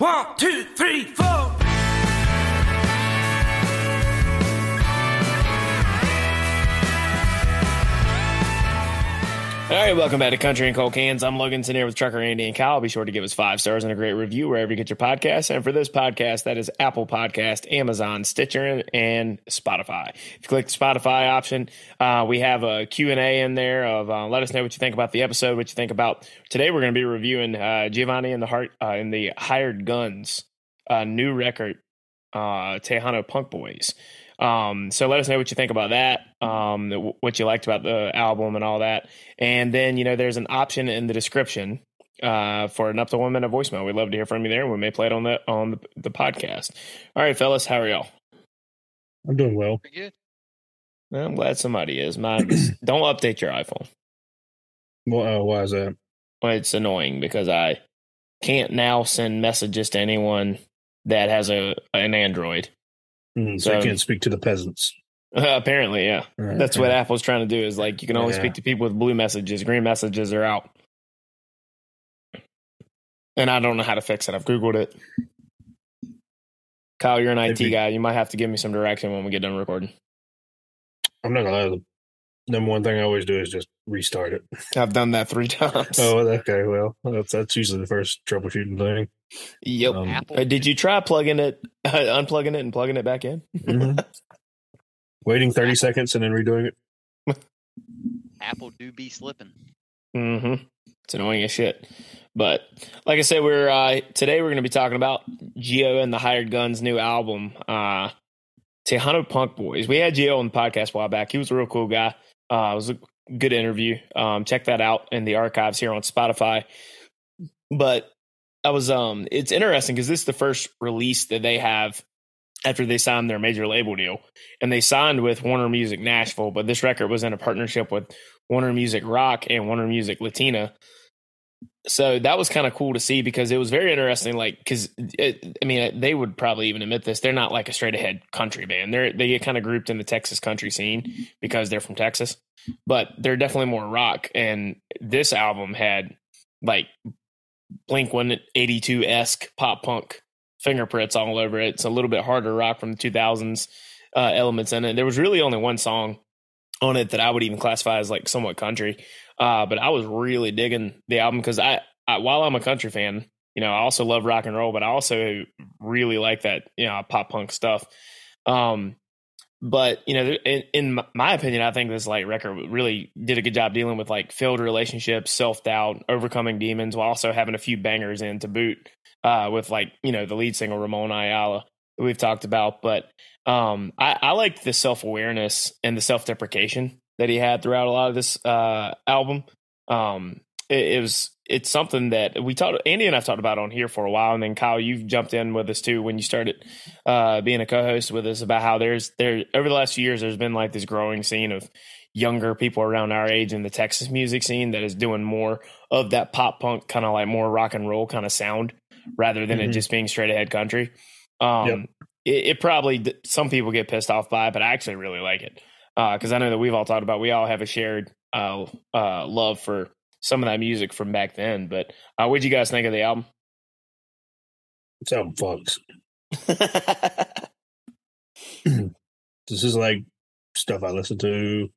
1, 2, 3, 4. All right, welcome back to Country and Cold Cans. I'm Logan, sitting here with Trucker Andy and Kyle. Be sure to give us 5 stars and a great review wherever you get your podcasts. And for this podcast, that is Apple Podcast, Amazon, Stitcher, and Spotify. If you click the Spotify option, we have a Q&A in there of let us know what you think about the episode, what you think about. Today we're going to be reviewing Giovanni and the Hired Guns, new record, Tejano Punk Boyz. So let us know what you think about that, what you liked about the album and all that. And then, there's an option in the description for an up to 1 minute voicemail. We'd love to hear from you there. We may play it on the podcast. All right, fellas, how are y'all? I'm doing well. Pretty good. Well, I'm glad somebody is. Mine is. Don't update your iPhone. Well, why is that? Well, it's annoying because I can't now send messages to anyone that has an Android. So you can't speak to the peasants. Apparently, yeah. That's what Apple's trying to do is you can only speak to people with blue messages. Green messages are out. And I don't know how to fix it. I've Googled it. Kyle, you're an IT guy. You might have to give me some direction when we get done recording. I'm not going to lie. The number one thing I always do is just restart it. I've done that 3 times. Oh, okay. Well, that's usually the first troubleshooting thing. Yep. Did you try unplugging it and plugging it back in? Mm-hmm. Waiting 30 seconds and then redoing it. Apple do be slipping. Mm-hmm. It's annoying as shit. But like I said, today we're going to be talking about Gio and the Hired Guns' new album, Tejano Punk Boyz. We had Gio on the podcast a while back. He was a real cool guy. It was a good interview. Check that out in the archives here on Spotify. But it's interesting because this is the first release that they have after they signed their major label deal. And they signed with Warner Music Nashville, but this record was in a partnership with Warner Music Rock and Warner Music Latina. So that was kind of cool to see because it was very interesting. They would probably even admit this. They're not like a straight ahead country band. They get kind of grouped in the Texas country scene because they're from Texas, but they're definitely more rock. And this album had Blink-182-esque pop punk fingerprints all over it. It's a little bit harder rock from the 2000s elements in it. There was really only one song on it that I would even classify as somewhat country. But I was really digging the album because I while I'm a country fan, I also love rock and roll, but I also really like that, pop punk stuff. But in my opinion, I think this record really did a good job dealing with failed relationships, self-doubt, overcoming demons, while also having a few bangers in to boot, with the lead singer Ramon Ayala that we've talked about. But I liked the self-awareness and the self-deprecation that he had throughout a lot of this album. It's something that Andy and I've talked about on here for a while, and then Kyle, you've jumped in with us too when you started being a co-host with us about how there over the last few years there's been this growing scene of younger people around our age in the Texas music scene that is doing more of that pop punk kind of more rock and roll kind of sound rather than it just being straight ahead country. It probably some people get pissed off by it, but I actually really like it. Because I know that we've all talked about, we all have a shared love for some of that music from back then. But what did you guys think of the album? This album fucks. This is stuff I listen to.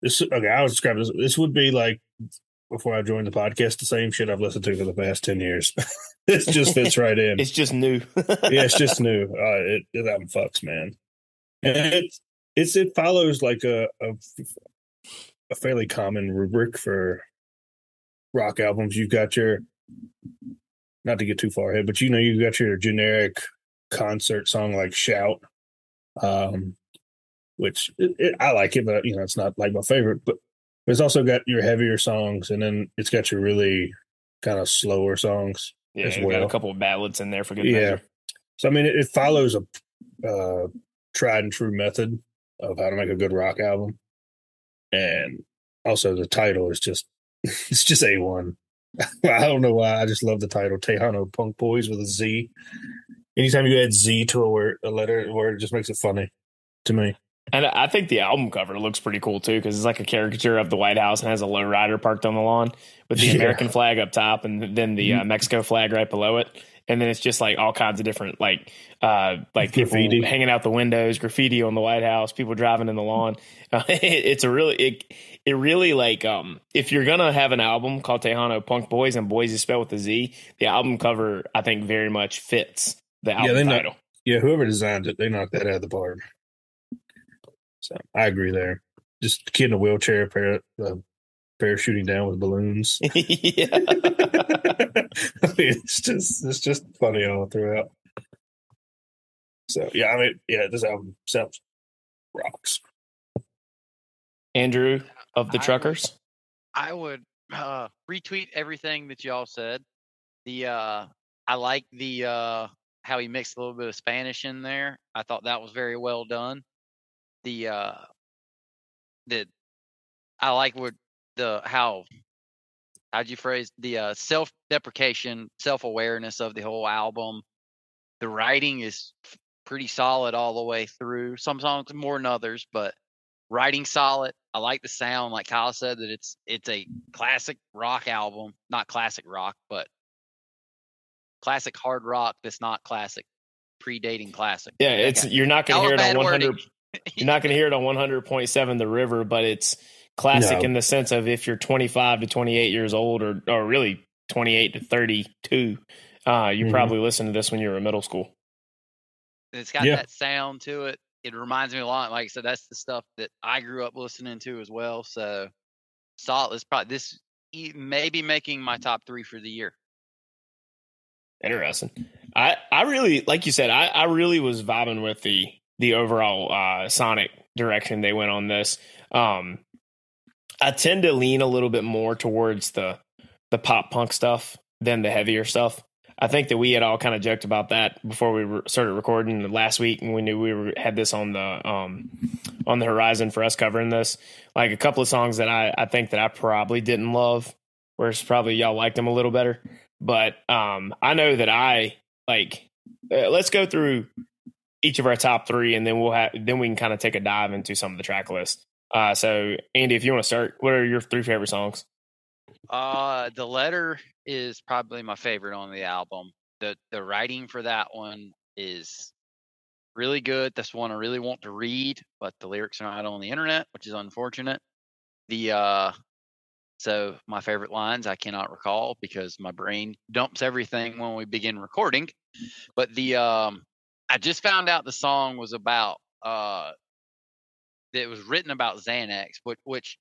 I was describing this. This would be before I joined the podcast, the same shit I've listened to for the past 10 years. It just fits right in. It's just new. Yeah, it's just new. It album fucks, man. And it follows a fairly common rubric for rock albums. You've got your, not to get too far ahead, but you've got your generic concert song like Shout, which I like it, but it's not my favorite. But it's also got your heavier songs, and then it's got your really kind of slower songs. Yeah, as well. Got a couple of ballads in there for good measure. So it follows a tried and true method of how to make a good rock album. And also the title is it's just A1. I don't know why. I just love the title, Tejano Punk Boyz with a Z. Anytime you add Z to a letter, it just makes it funny to me. And I think the album cover looks pretty cool too, because it's like a caricature of the White House and has a lowrider parked on the lawn with the American flag up top and then the Mexico flag right below it. and then it's just like all kinds of different like Graffiti. people hanging out the windows, graffiti on the White House, people driving in the lawn. It's a really it really like if you're gonna have an album called Tejano Punk Boyz, and Boys is spelled with a Z, the album cover I think very much fits the album title. Whoever designed it, they knocked that out of the park. So I agree there. Just a kid in a wheelchair, parachuting down with balloons. Yeah. I mean, it's just funny all throughout. So this album sounds rocks. Andrew of the Truckers. I would retweet everything that y'all said. I like the how he mixed a little bit of Spanish in there. I thought that was very well done. I like how'd you phrase the self-deprecation, self-awareness of the whole album. The writing is pretty solid all the way through. Some songs more than others, but writing solid. I like the sound, like Kyle said, that it's a classic rock album, not classic rock, but classic hard rock that's not classic, predating classic. Yeah, you're not going to hear it on 100. You're not going to hear it on 100.7 The River, but it's classic in the sense of if you're 25 to 28 years old, or really 28 to 32, you probably listened to this when you were in middle school. It's got that sound to it. It reminds me a lot. Like I said, that's the stuff that I grew up listening to as well. So solid. It's probably this may be making my top 3 for the year. Interesting. I really, like you said, I really was vibing with the overall sonic direction they went on this. I tend to lean a little bit more towards the pop punk stuff than the heavier stuff. I think that we had all kind of joked about that before we started recording last week, and we knew we had this on the horizon for us covering this. Like a couple of songs that I think that I probably didn't love, whereas probably y'all liked them a little better. But I know that I like. Let's go through each of our top 3, and then we can kind of take a dive into some of the track list. So Andy, if you want to start, what are your 3 favorite songs? The Letter is probably my favorite on the album. The writing for that one is really good. That's one I really want to read, but the lyrics are not on the internet, which is unfortunate. So my favorite lines I cannot recall because my brain dumps everything when we begin recording. But I just found out the song was about that it was written about Xanax, which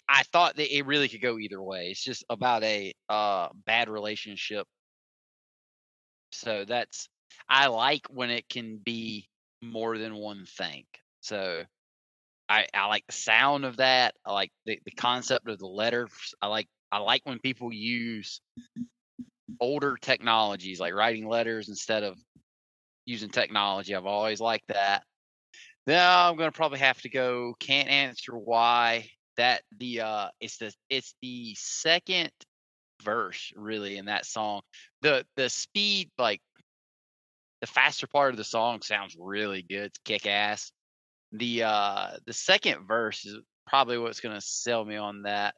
I thought that it really could go either way. It's just about a bad relationship. So I like when it can be more than one thing. So I like the sound of that. I like the concept of the letter. I like when people use older technologies, like writing letters instead of using technology. I've always liked that. Now I'm gonna probably have to go Can't Answer Why. That it's the second verse really in that song. The speed, like the faster part of the song sounds really good. It's kick ass. The second verse is probably what's gonna sell me on that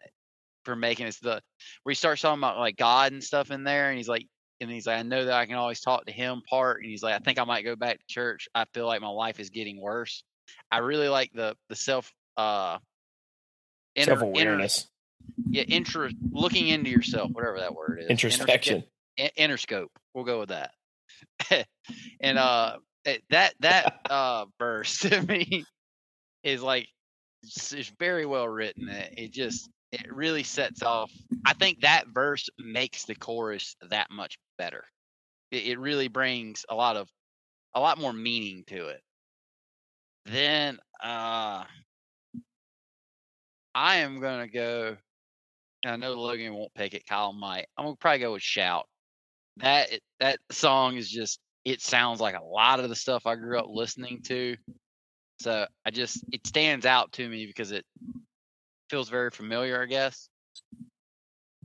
for making it where he starts talking about like God and stuff in there, and he's like, I know that I can always talk to him part, and he's like, I think I might go back to church. I feel like my life is getting worse. I really like the self-awareness. Looking into yourself, whatever that word is. Introspection. Interscope. We'll go with that. And that verse to me is like it's very well written. It really sets off. I think that verse makes the chorus that much better. It really brings a lot more meaning to it. Then I am gonna go. I know Logan won't pick it. Kyle might. I'm gonna probably go with Shout. That song is just. It sounds like a lot of the stuff I grew up listening to. So it stands out to me because it feels very familiar, I guess.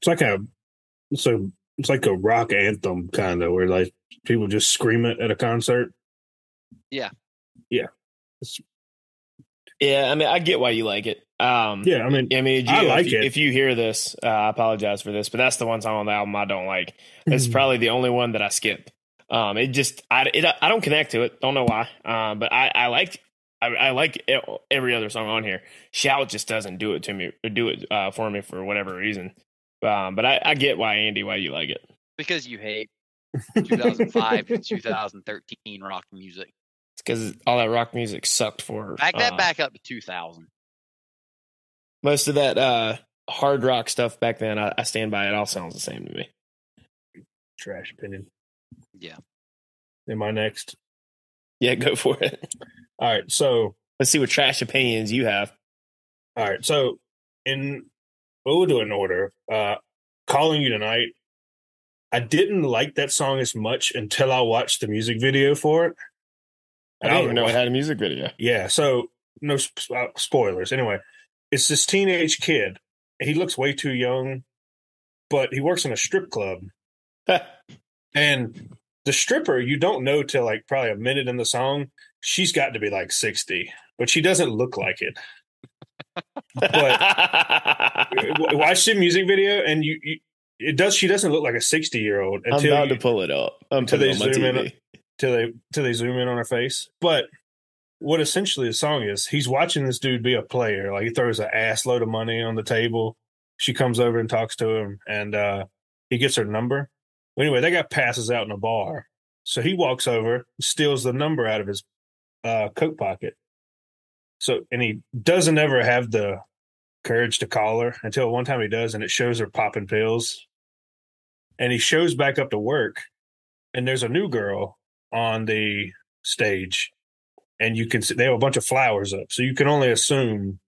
It's like a rock anthem kind of where like people just scream it at a concert. Yeah. Yeah. Yeah, I mean, I get why you like it. Yeah, I mean, Gio, I like it. If you hear this, I apologize for this, but that's the one song on the album I don't like. It's probably the only one that I skip. I don't connect to it. Don't know why. But I like every other song on here. Shout just doesn't do it to me, or do it for me for whatever reason. But I get why you like it. Because you hate 2005 to 2013 rock music. It's because all that rock music sucked for back up to 2000. Most of that hard rock stuff back then, I stand by it. All sounds the same to me. Trash opinion. Yeah. Am I next? Yeah, go for it. All right, so let's see what trash opinions you have. All right, so we'll do it in order. Calling You Tonight. I didn't like that song as much until I watched the music video for it. I didn't even know it had a music video. Yeah, so no spoilers. Anyway, it's this teenage kid. He looks way too young, but he works in a strip club. And the stripper, you don't know till like probably a minute in the song, she's got to be like 60, but she doesn't look like it. But watch the music video, and she doesn't look like a 60-year-old. I'm about to pull it up. Until they zoom in. Till they zoom in on her face. But what essentially the song is, he's watching this dude be a player. Like, he throws an ass load of money on the table. She comes over and talks to him, and he gets her number. Well, anyway, that guy passes out in a bar. So he walks over, steals the number out of his coat pocket. So, and he doesn't ever have the courage to call her until one time he does, and it shows her popping pills. And he shows back up to work, and there's a new girl on the stage, and you can see they have a bunch of flowers up. So you can only assume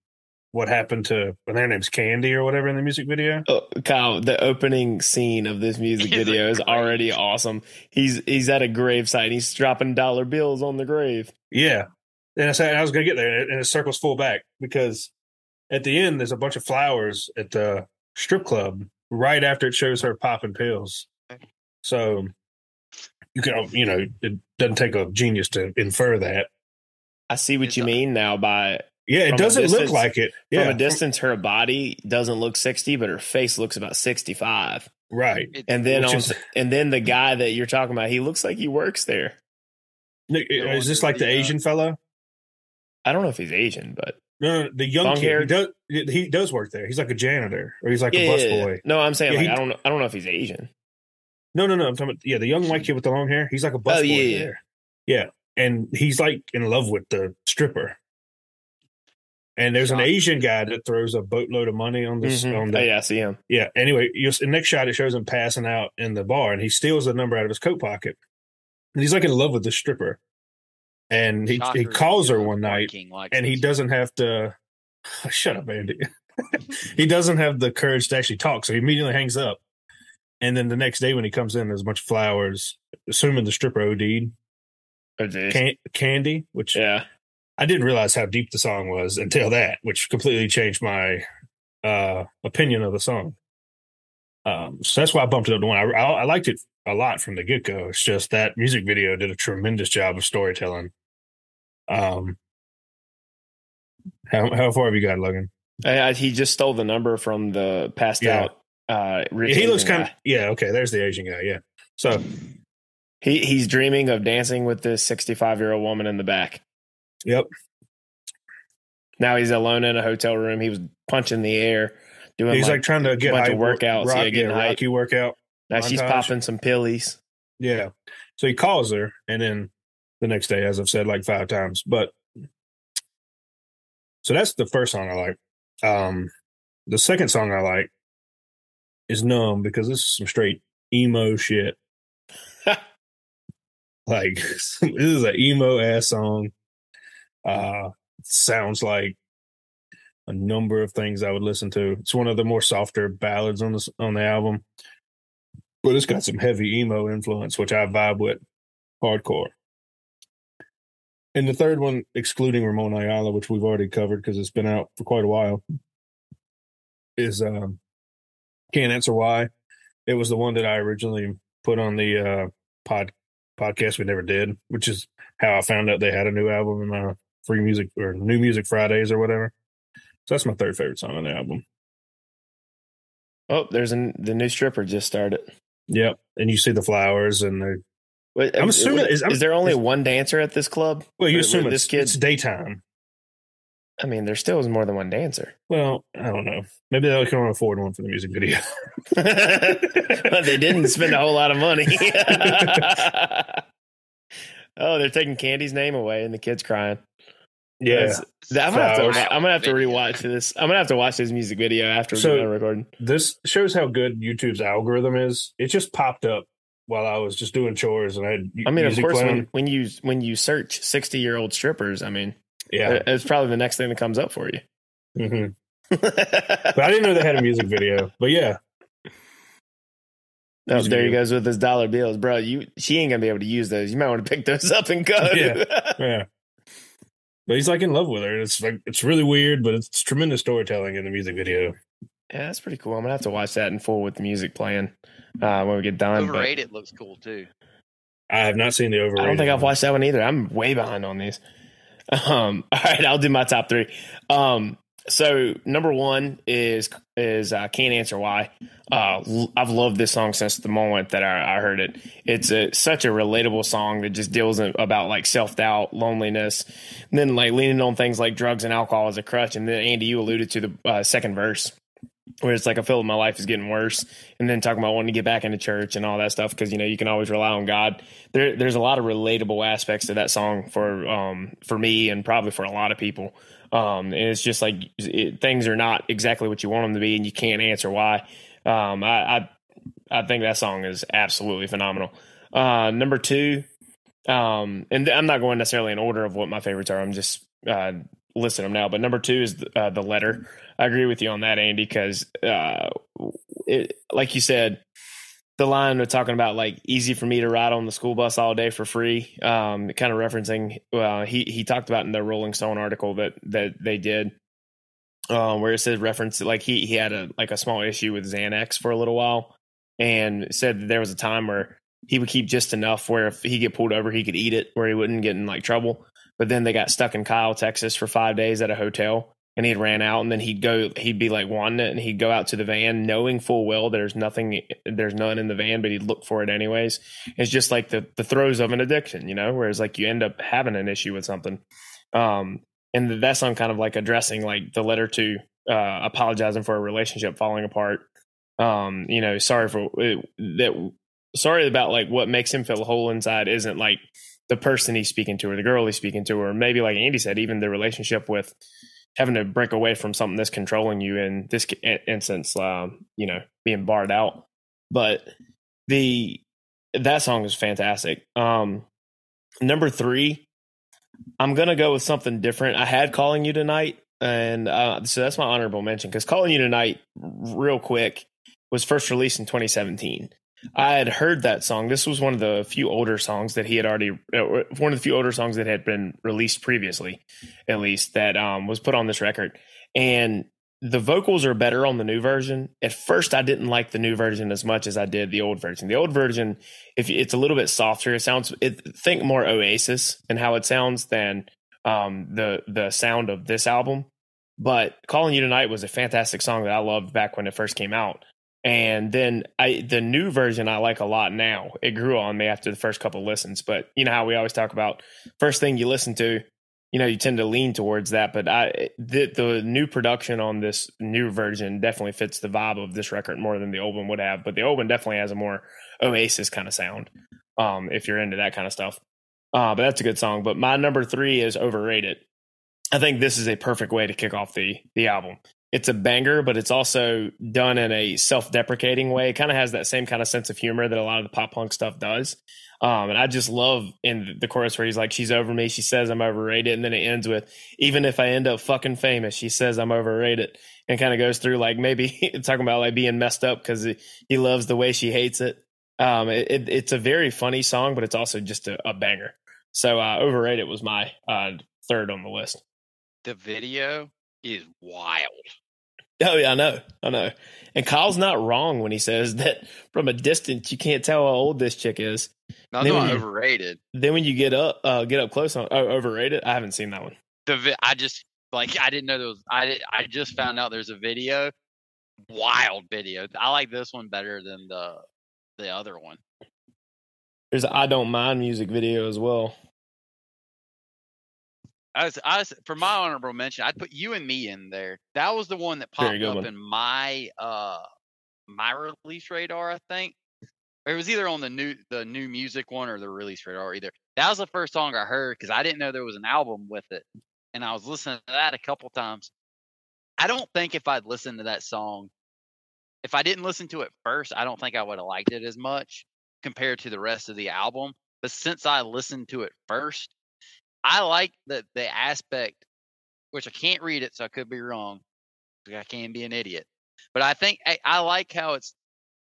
what happened to, and their name's Candy or whatever in the music video. Oh, Kyle, the opening scene of this music video is already awesome. He's at a gravesite. He's dropping dollar bills on the grave. Yeah. And I said I was going to get there, and it circles full back because at the end, there's a bunch of flowers at the strip club right after it shows her popping pills. So you can, it doesn't take a genius to infer that. I see what you mean now by... Yeah, it doesn't look like it. Yeah. From a distance, her body doesn't look 60, but her face looks about 65. Right. And then the guy that you're talking about, he looks like he works there. Is this like the Asian fellow? I don't know if he's Asian, but no, the young kid. He does work there. He's like a janitor, or he's like a busboy. No, I'm saying I don't know if he's Asian. No. I'm talking about the young white kid with the long hair. He's like a busboy there. Yeah, and he's like in love with the stripper. And there's an Asian guy that throws a boatload of money on this. Mm-hmm. I see him. Yeah. Anyway, the next shot, it shows him passing out in the bar, and he steals the number out of his coat pocket. And he's like in love with the stripper. And he calls her one night, and he doesn't have to. Shut up, Andy. He doesn't have the courage to actually talk, so he immediately hangs up. And then the next day when he comes in, there's a bunch of flowers, assuming the stripper OD'd. Candy, which I didn't realize how deep the song was until that, which completely changed my opinion of the song. So that's why I bumped it up to one. I liked it a lot from the get-go. It's just that music video did a tremendous job of storytelling. How far have you got, Logan? He just stole the number from the passed out. He looks kind of okay. There's the Asian guy. Yeah, so he's dreaming of dancing with this 65-year-old woman in the back. Yep. Now he's alone in a hotel room. He was punching the air, doing. He's like trying to get a bunch of workouts. Getting Rocky workout. Now she's popping some pillies. Yeah. So he calls her, and then the next day, as I've said like 5 times, but so that's the first song I like. The second song I like is Numb, because this is some straight emo shit. Like, this is an emo ass song. Sounds like a number of things I would listen to. It's one of the more softer ballads on the album, but it's got some heavy emo influence, which I vibe with hardcore. And the third one, excluding Ramon Ayala, which we've already covered because it's been out for quite a while, is Can't Answer Why. It was the one that I originally put on the podcast we never did, which is how I found out they had a new album in my free music or New Music Fridays or whatever. So that's my third favorite song on the album. Oh, the new stripper just started. Yep. And you see the flowers and they're. I'm assuming is there only one dancer at this club? Well, you assume it's daytime. I mean, there still is more than one dancer. Well, I don't know. Maybe they can afford one for the music video. But they didn't spend a whole lot of money. Oh, they're taking Candy's name away, and the kid's crying. Yeah, I'm gonna have to rewatch this. I'm gonna have to watch this music video after we're done recording. This shows how good YouTube's algorithm is. It just popped up while I was just doing chores, and of course, when you search 60-year-old strippers, I mean, yeah, it's probably the next thing that comes up for you. Mm-hmm. But I didn't know they had a music video. But yeah. Oh, there he goes with his dollar bills, bro. She ain't gonna be able to use those. You might want to pick those up and go. Yeah. But he's like in love with her. It's really weird, but it's tremendous storytelling in the music video. Yeah, that's pretty cool. I'm gonna have to watch that in full with the music playing when we get done. Overrated looks cool too. I have not seen the Overrated. I don't think I've watched that one either. I'm way behind on these. All right, I'll do my top three. So number one is Can't Answer Why. I've loved this song since the moment that I heard it. It's such a relatable song that just deals about like self-doubt, loneliness, and then like leaning on things like drugs and alcohol as a crutch. And then Andy, you alluded to the second verse, where it's like, I feel like my life is getting worse, and then talking about wanting to get back into church and all that stuff, because you can always rely on God. There's a lot of relatable aspects to that song for me and probably for a lot of people. And it's just like things are not exactly what you want them to be, and you can't answer why. I think that song is absolutely phenomenal. Number two, and I'm not going necessarily in order of what my favorites are. I'm just listing them now. But number two is The Letter. I agree with you on that, Andy, because like you said, the line we're talking about, like, easy for me to ride on the school bus all day for free, kind of referencing, he talked about in the Rolling Stone article that they did, where it says reference, like he had a small issue with Xanax for a little while, and said that there was a time where he would keep just enough where if he get pulled over, he could eat it, where he wouldn't get in like trouble. But then they got stuck in Kyle, Texas for 5 days at a hotel, and he'd ran out, and then he'd be like wanting it, and he'd go out to the van knowing full well there's none in the van, but he'd look for it anyways. It's just like the throes of an addiction, whereas like you end up having an issue with something. And that song kind of like addressing like the letter to apologizing for a relationship falling apart. Sorry about like what makes him feel whole inside isn't like the person he's speaking to or the girl he's speaking to, or maybe like Andy said, even the relationship with having to break away from something that's controlling you in this instance, being barred out. But that song is fantastic. Number three, I'm going to go with something different. I had Calling You Tonight, and so that's my honorable mention, because Calling You Tonight, real quick, was first released in 2017. I had heard that song. This was one of the few older songs that had been released previously, at least, that was put on this record. And the vocals are better on the new version. At first, I didn't like the new version as much as I did the old version. The old version, it's a little bit softer. Think more Oasis and how it sounds than the sound of this album. But Calling You Tonight was a fantastic song that I loved back when it first came out. And then the new version I like a lot now. It grew on me after the first couple of listens. But you know how we always talk about first thing you listen to, you tend to lean towards that. But the new production on this new version definitely fits the vibe of this record more than the old one would have. But the old one definitely has a more Oasis kind of sound, if you're into that kind of stuff. But that's a good song. But my number three is Overrated. I think this is a perfect way to kick off the album. It's a banger, but it's also done in a self-deprecating way. It kind of has that same kind of sense of humor that a lot of the pop punk stuff does. And I just love in the chorus where he's like, she's over me, she says I'm overrated. And then it ends with, even if I end up fucking famous, she says I'm overrated. And kind of goes through like maybe talking about like being messed up because he loves the way she hates it. It's a very funny song, but it's also just a banger. So Overrated was my third on the list. The video is wild. Oh yeah, I know. And Kyle's not wrong when he says that from a distance you can't tell how old this chick is. No, not Overrated. Then when you get up close on Overrated, I haven't seen that one. Like I didn't know there was. I just found out there's a video. Wild video. I like this one better than the other one. There's a I Don't Mind music video as well. I was for my honorable mention, I'd put You and Me in there. That was the one that popped up in my my release radar, I think. Or it was either on the new music one or the release radar either. That was the first song I heard because I didn't know there was an album with it. And I was listening to that a couple times. I don't think if I'd listened to that song, if I didn't listen to it first, I don't think I would have liked it as much compared to the rest of the album. But since I listened to it first, I like the aspect, which I can't read it, so I could be wrong. I can be an idiot. But I think I like how it's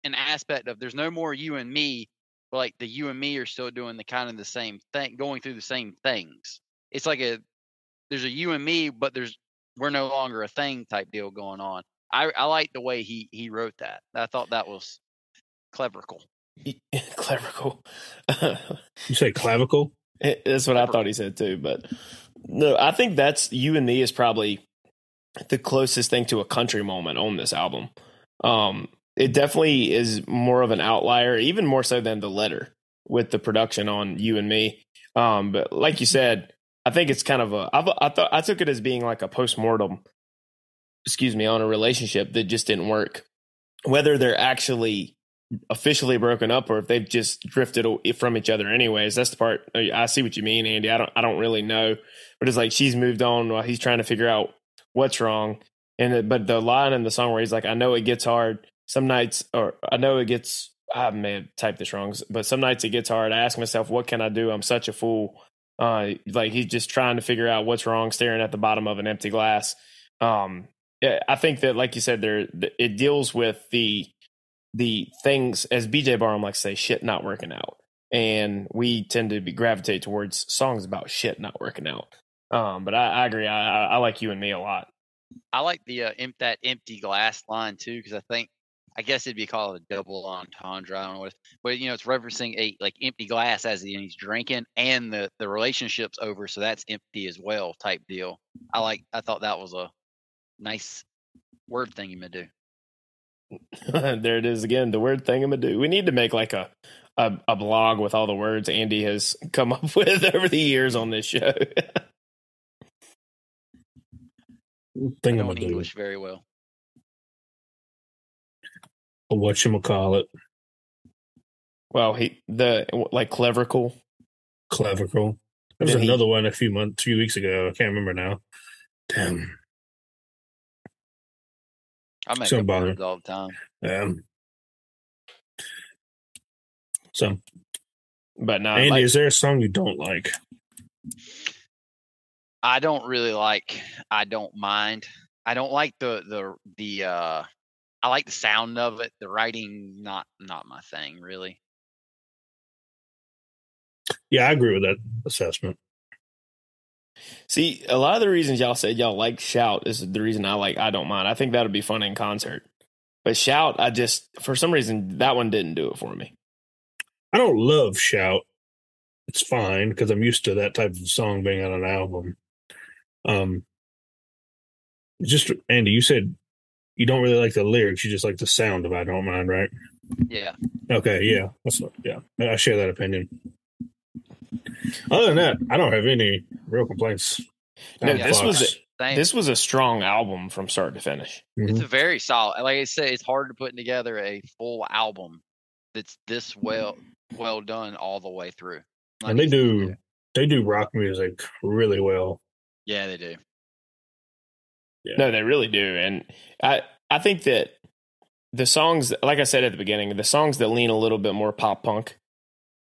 an aspect of there's no more you and me, but like the you and me are still doing the kind of the same thing, going through the same things. It's like there's a you and me, but we're no longer a thing type deal going on. I like the way he wrote that. I thought that was cleverical. Cleverical. You say clavicle? That's what I thought he said too. But no, I think that's You and Me is probably the closest thing to a country moment on this album. It definitely is more of an outlier, even more so than The Letter with the production on You and Me. But like you said, I think it's kind of I took it as being like a postmortem, on a relationship that just didn't work. Whether they're actually officially broken up or if they've just drifted from each other anyways, that's the part. I see what you mean, Andy. I don't really know, but it's like she's moved on while he's trying to figure out what's wrong. But the line in the song where he's like, I know it gets hard some nights, or I know it gets, I may have typed this wrong, but some nights it gets hard. I ask myself, what can I do? I'm such a fool. Like he's just trying to figure out what's wrong, staring at the bottom of an empty glass. Yeah, I think that, like you said, it deals with the things, as BJ Barham likes to say, shit not working out, and we tend to gravitate towards songs about shit not working out. But I agree. I like You and Me a lot. I like the that empty glass line too, because I guess it'd be called a double entendre. I don't know what, but it's referencing a like empty glass as he's drinking, and the relationship's over, so that's empty as well, type deal. I thought that was a nice word thingamadoo. There it is again, the word thingamadoo. We need to make like a blog with all the words Andy has come up with over the years on this show. I know English very well. Whatchamacallit. Well, cleverical. Cleverical. There was another one a few weeks ago. I can't remember now. Damn. I make up words all the time. Yeah. But no, Andy, is there a song you don't like? I don't really like. I don't mind. I don't like the I like the sound of it. The writing, not my thing, really. Yeah, I agree with that assessment. See, a lot of the reasons y'all said y'all like Shout is the reason I don't mind. I think that would be fun in concert. But Shout, for some reason, that one didn't do it for me. I don't love Shout. It's fine because I'm used to that type of song being on an album. Just Andy, you said you don't really like the lyrics; you just like the sound of "I Don't Mind," right? Yeah. Okay. Yeah. I share that opinion. Other than that, I don't have any real complaints. No, this was a strong album from start to finish. Mm-hmm. It's a very solid. Like I say, it's hard to put together a full album that's this well done all the way through. And they do rock music really well. Yeah, they do. Yeah. No, they really do. And I think that the songs, like I said at the beginning, the songs that lean a little bit more pop punk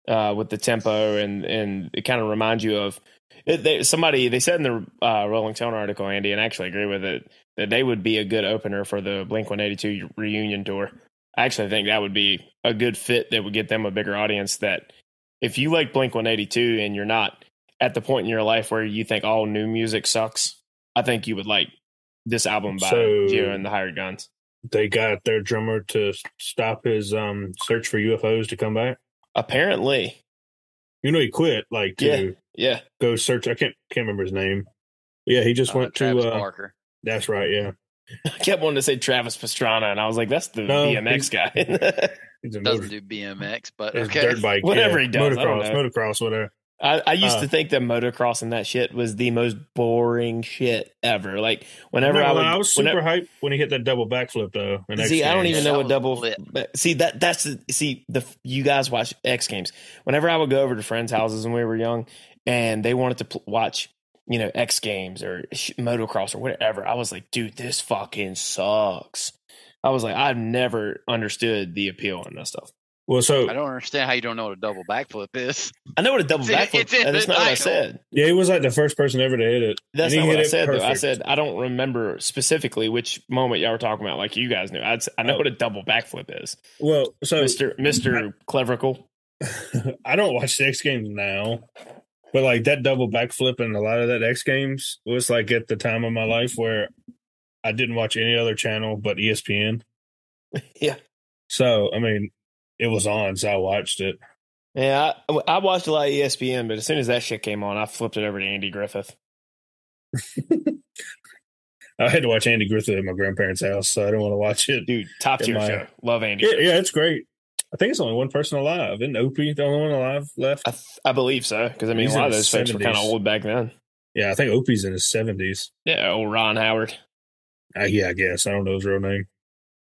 with the tempo and it kind of reminds you of they said in the Rolling Stone article, Andy, and I actually agree with it, that they would be a good opener for the Blink-182 reunion tour. I actually think that would be a good fit that would get them a bigger audience. That if you like Blink-182 and you're not at the point in your life where you think all new music sucks, I think you would like this album by Gio and the Hired Guns. They got their drummer to stop his search for UFOs to come back. Apparently, he quit. Like to go search. I can't remember his name. Yeah, he just went Travis to. Barker. That's right. Yeah. I kept wanting to say Travis Pastrana, and I was like, that's the No, BMX guy. He's a Doesn't do BMX, but it's okay. dirt bike. Whatever yeah. he does, I don't know. Motocross, whatever. I used to think that motocross and that shit was the most boring shit ever. Like whenever I was super hyped when he hit that double backflip though. See, I don't even know what double. lit. You guys watch X Games. Whenever I would go over to friends' houses when we were young, and they wanted to watch, X Games or motocross or whatever, I was like, dude, this fucking sucks. I was like, I've never understood the appeal in this stuff. Well, so I don't understand how you don't know what a double backflip is. I know what a double backflip is. That's not what I said. Yeah, he was like the first person ever to hit it. That's not what I said, though. I said I don't remember specifically which moment y'all were talking about. Like you guys knew. I know what a double backflip is. Well, so Mr. Cleverical. I don't watch the X Games now, but like that double backflip and a lot of that X Games was like at the time of my life where I didn't watch any other channel but ESPN. Yeah. So, I mean, it was on, so I watched it. Yeah, I watched a lot of ESPN, but as soon as that shit came on, I flipped it over to Andy Griffith. I had to watch Andy Griffith at my grandparents' house, so I didn't want to watch it. Dude, top tier show. Love Andy. Yeah, it's great. I think it's only one person alive. Isn't Opie the only one alive left? I believe so, because I mean, He's a lot in of those his folks were kind of 70s. old back then. Yeah, I think Opie's in his 70s. Yeah, old Ron Howard. Yeah, I guess. I don't know his real name.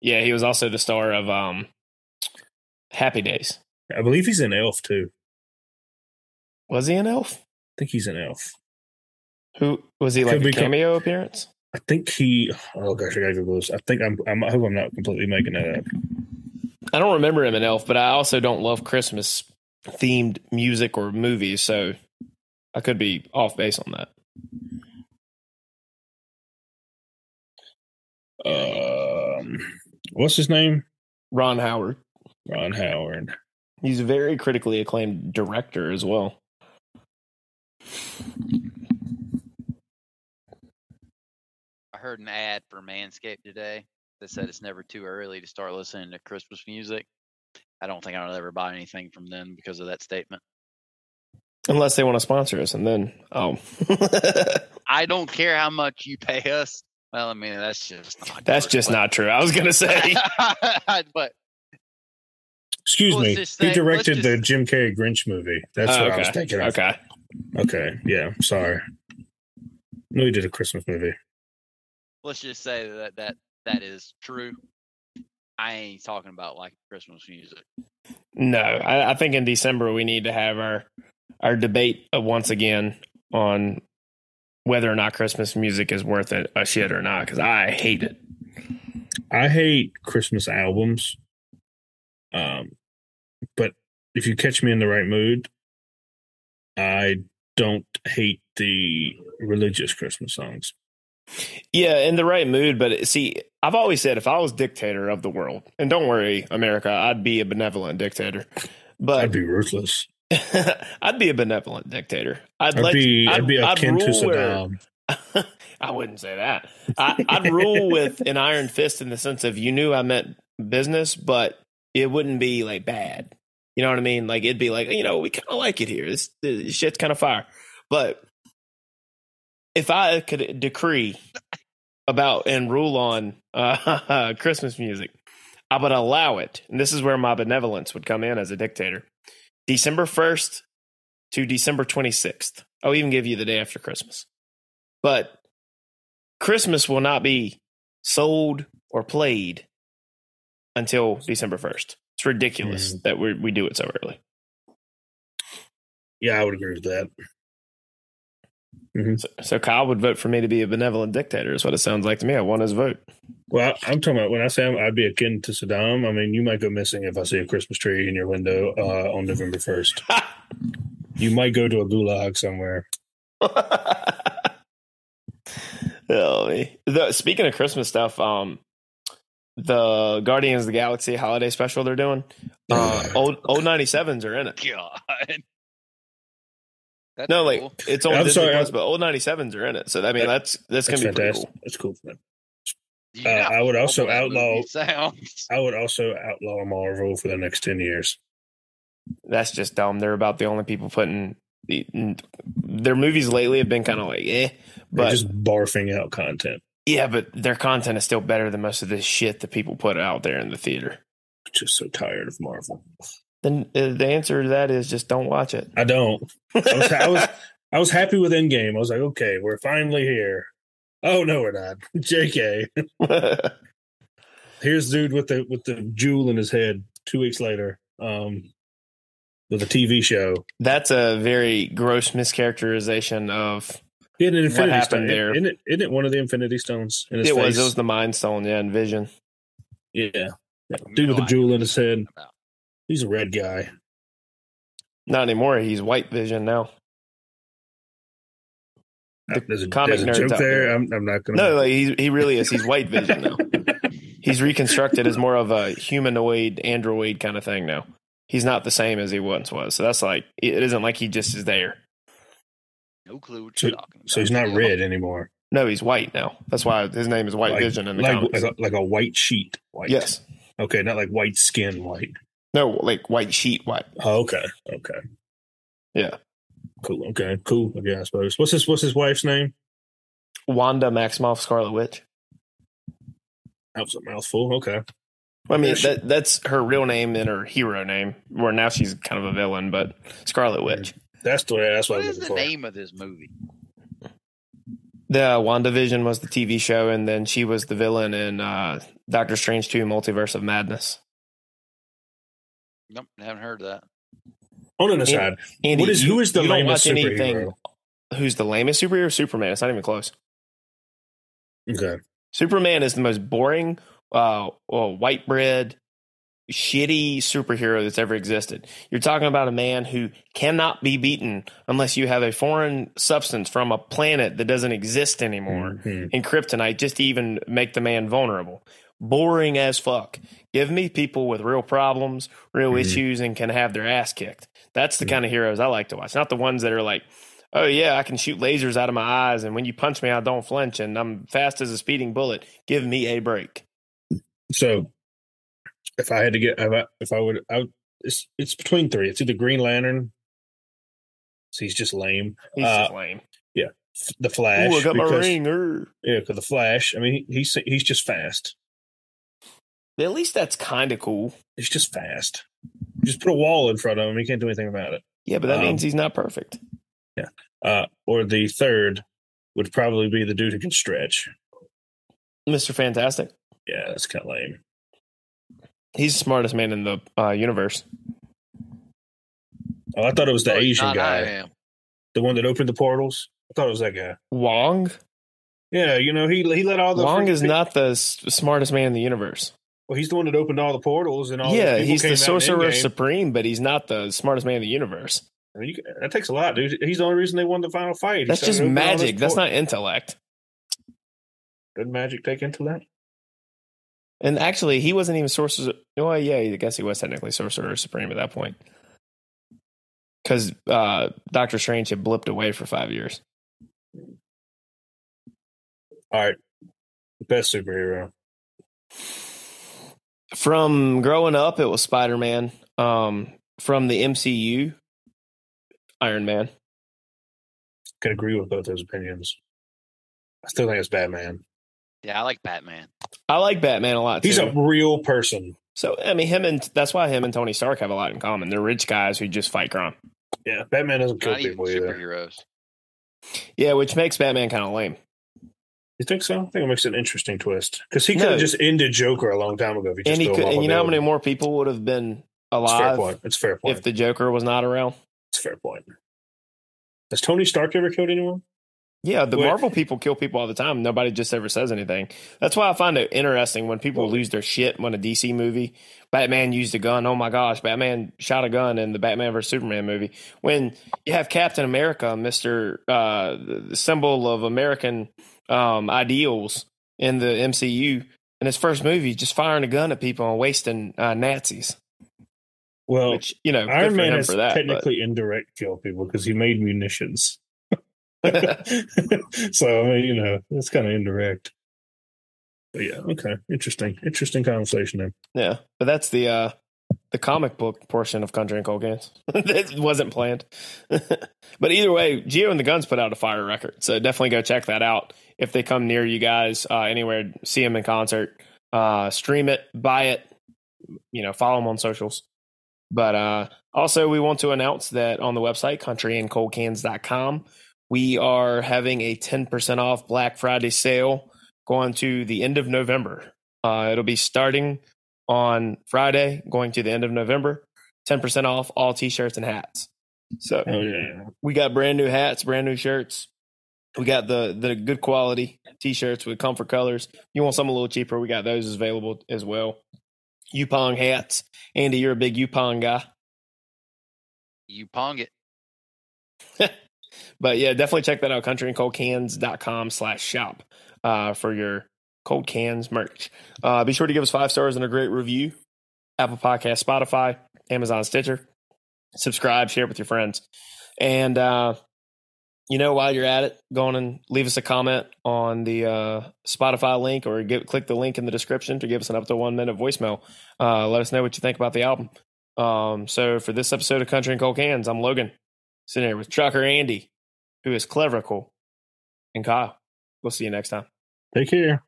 Yeah, he was also the star of Happy Days. I believe he's in Elf, too. Was he an Elf? I think he's an Elf. Who was he? Like a cameo appearance? I think he. Oh gosh, I gotta Google this. I think I hope I'm not completely making that up. I don't remember him in Elf, but I also don't love Christmas themed music or movies, so I could be off base on that. What's his name? Ron Howard. Ron Howard. He's a very critically acclaimed director as well. I heard an ad for Manscaped today that said it's never too early to start listening to Christmas music. I don't think I'll ever buy anything from them because of that statement. Unless they want to sponsor us, and then, I don't care how much you pay us. Well, I mean, that's just not true. I was going to say. But excuse me. He directed the Jim Carrey Grinch movie. That's what I was thinking of. Okay. Yeah. Sorry. No, he did a Christmas movie. Let's just say that is true. I ain't talking about like Christmas music. No, I think in December we need to have our debate once again on whether or not Christmas music is worth a shit or not, because I hate it. I hate Christmas albums. But if you catch me in the right mood, I don't hate the religious Christmas songs. Yeah, in the right mood. But see, I've always said if I was dictator of the world, and don't worry, America, I'd be a benevolent dictator. But I'd be ruthless. I'd be a benevolent dictator. I'd be akin to Saddam. I wouldn't say that. I'd rule with an iron fist in the sense of you knew I meant business, but it wouldn't be like bad. You know what I mean? Like it'd be like, we kind of like it here. This shit's kind of fire. But if I could decree about and rule on Christmas music, I would allow it. And this is where my benevolence would come in as a dictator. December 1st to December 26th. I'll even give you the day after Christmas. But Christmas will not be sold or played until December 1st. It's ridiculous that we do it so early. Yeah, I would agree with that. Mm-hmm. So Kyle would vote for me to be a benevolent dictator is what it sounds like to me. I want his vote. Well, I'm talking about when I say I'd be akin to Saddam, I mean, you might go missing if I see a Christmas tree in your window on November 1st. You might go to a gulag somewhere. Speaking of Christmas stuff, the Guardians of the Galaxy holiday special they're doing, old 97s are in it. God. That's no, like cool. it's on Disney Plus, but old 97s are in it. So I mean, that's gonna be pretty cool. That's cool for them. I would also outlaw. I would also outlaw Marvel for the next 10 years. That's just dumb. They're about the only people putting their movies lately have been kind of like, They're but just barfing out content. yeah, but their content is still better than most of this shit that people put out there in the theater. Just so tired of Marvel. Then the answer to that is just don't watch it. I don't. I was happy with Endgame. I was like, okay, we're finally here. Oh no, we're not. JK. Here's the dude with the jewel in his head 2 weeks later. With a TV show. That's a very gross mischaracterization of an Infinity what happened Stone. there. Isn't it one of the Infinity Stones in his face? It was the Mind Stone, yeah, and Vision. Yeah. Dude with the jewel in his head. He's a red guy. Not anymore. He's White Vision now. There's a joke there. I'm not going to. No, like, he really is. He's White Vision now. He's reconstructed as more of a humanoid, android kind of thing now. He's not the same as he once was. So that's like, it isn't like he just is there. No clue what you're talking about. So he's not red anymore. No, he's white now. That's why his name is White Vision in the comics. Like a white sheet white. Yes. Okay, not like white skin white. No, like white sheet white. Oh, okay. Yeah. Cool. Okay. Cool. Yeah, I suppose. What's his wife's name? Wanda Maximoff, Scarlet Witch. That was a mouthful. Okay. Well, I mean, that's her real name and her hero name. Where now she's kind of a villain, but Scarlet Witch. That's what I was looking for. What is the name of this movie? The WandaVision was the TV show, and then she was the villain in Doctor Strange 2: Multiverse of Madness. Nope, haven't heard that. On an aside, Andy, who is the lamest superhero? Who's the lamest superhero? Superman. It's not even close. Okay. Superman is the most boring, white bread, shitty superhero that's ever existed. You're talking about a man who cannot be beaten unless you have a foreign substance from a planet that doesn't exist anymore in kryptonite just to even make the man vulnerable. Boring as fuck. Give me people with real problems, real issues, and can have their ass kicked. That's the kind of heroes I like to watch. Not the ones that are like, oh yeah, I can shoot lasers out of my eyes, and when you punch me, I don't flinch, and I'm fast as a speeding bullet. Give me a break. So, if I had to get, it's between three. It's either Green Lantern. So he's just lame. He's just lame. Yeah, the Flash. Ooh, I got my ring. Yeah, because the Flash. I mean, he's just fast. At least that's kind of cool. He's just fast. Just put a wall in front of him. He can't do anything about it. Yeah, but that means he's not perfect. Yeah. Or the third would probably be the dude who can stretch. Mr. Fantastic. Yeah, that's kind of lame. He's the smartest man in the universe. Oh, I thought it was the Asian guy. I The one that opened the portals. I thought it was that guy. Wong? Yeah, he let all the... Wong is not the smartest man in the universe. Well, he's the one that opened all the portals and all. Yeah, the he's the sorcerer supreme, but he's not the smartest man in the universe. I mean, that takes a lot, dude. He's the only reason they won the final fight. That's just magic. That's not intellect. Doesn't magic take intellect? And actually, he wasn't even sorcerer. Well, yeah, I guess he was technically sorcerer supreme at that point. Because Doctor Strange had blipped away for 5 years. All right. Best superhero. From growing up, it was Spider-Man. From the MCU, Iron Man. Can agree with both those opinions. I still think it's Batman. Yeah, I like Batman. I like Batman a lot, too. He's a real person. So, I mean, that's why him and Tony Stark have a lot in common. They're rich guys who just fight crime. Yeah, Batman doesn't kill Not even people either. superheroes. Yeah, which makes Batman kind of lame. You think so? I think it makes an interesting twist. Because he could have just ended Joker a long time ago if he just and you know how many more people would have been alive It's a fair point. if the Joker was not around? It's a fair point. Has Tony Stark ever killed anyone? Yeah, the Marvel people kill people all the time. Nobody just ever says anything. That's why I find it interesting when people lose their shit when a DC movie, Batman used a gun. Oh my gosh, Batman shot a gun in the Batman vs. Superman movie. When you have Captain America, the symbol of American ideals in the MCU, in his first movie, just firing a gun at people and wasting Nazis. Well, which, Iron Man has technically indirect kill people because he made munitions. So, I mean, it's kind of indirect. But yeah, okay. Interesting conversation there. Yeah, but that's the the comic book portion of Country and Cold Cans. That wasn't planned. But either way, Gio and the Guns put out a fire record. So definitely go check that out. If they come near you guys, anywhere, see them in concert, stream it, buy it, follow them on socials. But also, we want to announce that on the website, countryandcoldcans.com, we are having a 10% off Black Friday sale going to the end of November. It'll be starting on Friday, going to the end of November. 10% off all T-shirts and hats. So we got brand new hats, brand new shirts. We got the good quality T-shirts with comfort colors. You want something a little cheaper, we got those available as well. Yupong hats. Andy, you're a big Yupong guy. Yupong it. But yeah, definitely check that out. countryandcoldcans.com/shop for your Cold Cans merch. Be sure to give us 5 stars and a great review. Apple Podcast, Spotify, Amazon, Stitcher. Subscribe, share it with your friends. And, while you're at it, go on and leave us a comment on the Spotify link or click the link in the description to give us an up to 1 minute voicemail. Let us know what you think about the album. So for this episode of Country and Cold Cans, I'm Logan, sitting here with Trucker Andy, who is cleverical, and Kyle. We'll see you next time. Take care.